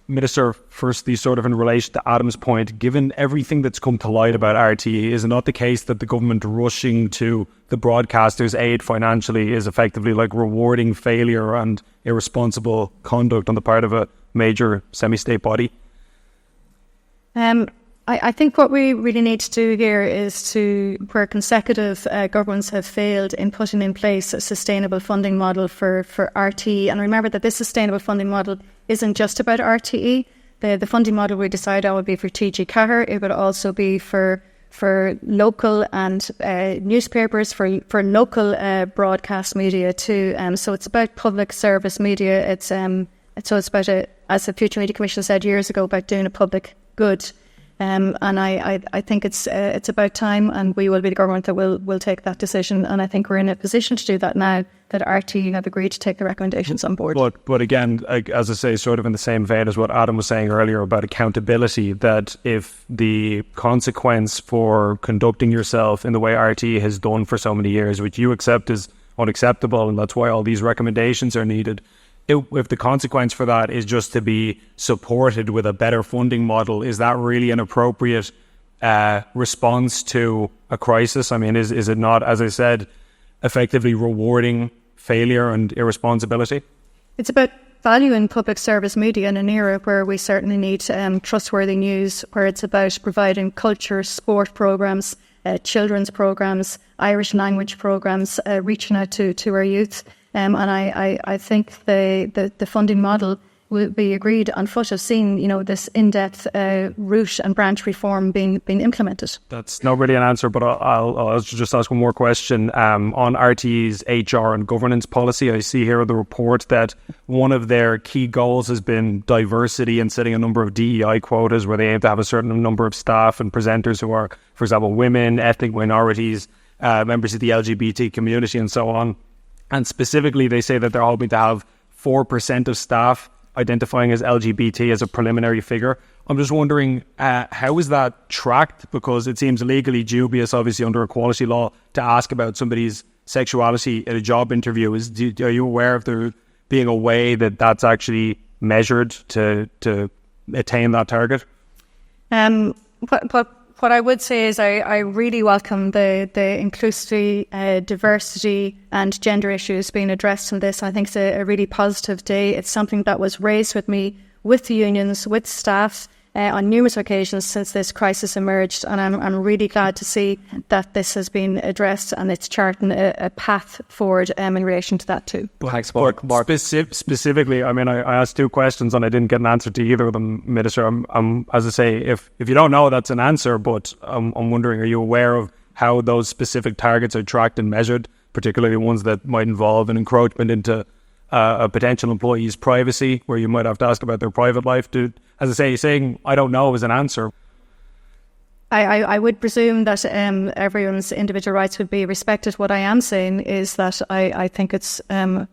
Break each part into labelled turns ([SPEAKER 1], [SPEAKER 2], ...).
[SPEAKER 1] Minister, firstly, sort of in relation to Adam's point, given everything that's come to light about RTE, is it not the case that the government rushing to the broadcasters' aid financially is effectively like rewarding failure and irresponsible conduct on the part of a major semi-state body?
[SPEAKER 2] I think what we really need to do here is where consecutive governments have failed in putting in place a sustainable funding model for RTE. And remember that this sustainable funding model isn't just about RTE. The funding model we decide on would be for TG Ceathair. It would also be for local and newspapers, for local broadcast media too. So it's about public service media. It's about, as the Future Media Commission said years ago, about doing a public good. And I think it's about time, and we will be the government that will take that decision. And I think we're in a position to do that now that RTE have agreed to take the recommendations on board.
[SPEAKER 1] But again, as I say, sort of in the same vein as what Adam was saying earlier about accountability, that if the consequence for conducting yourself in the way RTE has done for so many years, which you accept is unacceptable, and that's why all these recommendations are needed, if the consequence for that is just to be supported with a better funding model, is that really an appropriate response to a crisis? I mean, is it not, as I said, effectively rewarding failure and irresponsibility?
[SPEAKER 2] It's about valuing public service media in an era where we certainly need trustworthy news, where it's about providing culture, sport programmes, children's programmes, Irish language programmes, reaching out to our youth. And I think the funding model will be agreed on foot of seeing, this in-depth route and branch reform being implemented.
[SPEAKER 1] That's not really an answer, but I'll just ask one more question. On RTE's HR and governance policy, I see here in the report that one of their key goals has been diversity and setting a number of DEI quotas where they aim to have a certain number of staff and presenters who are, for example, women, ethnic minorities, members of the LGBT community and so on. And specifically, they say that they're hoping to have 4% of staff identifying as LGBT as a preliminary figure. I'm just wondering, how is that tracked? Because it seems legally dubious, obviously, under equality law, to ask about somebody's sexuality at a job interview. Are you aware of there being a way that that's actually measured to attain that target?
[SPEAKER 2] What I would say is I really welcome the inclusivity, diversity and gender issues being addressed in this. I think it's a really positive day. It's something that was raised with me, with the unions, with staff on numerous occasions since this crisis emerged. And I'm really glad to see that this has been addressed and it's charting a path forward in relation to that too.
[SPEAKER 1] Thanks, Mark. Specifically, I mean, I asked two questions and I didn't get an answer to either of them, Minister. As I say, if you don't know, that's an answer, but I'm wondering, are you aware of how those specific targets are tracked and measured, particularly ones that might involve an encroachment into a potential employee's privacy, where you might have to ask about their private life? As I say, saying I don't know is an answer.
[SPEAKER 2] I would presume that everyone's individual rights would be respected. What I am saying is that I think it's a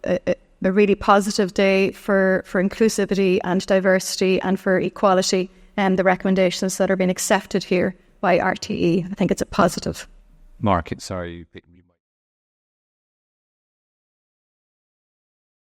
[SPEAKER 2] really positive day for inclusivity and diversity and for equality, and the recommendations that are being accepted here by RTE. I think it's a positive.
[SPEAKER 3] Mark, sorry, you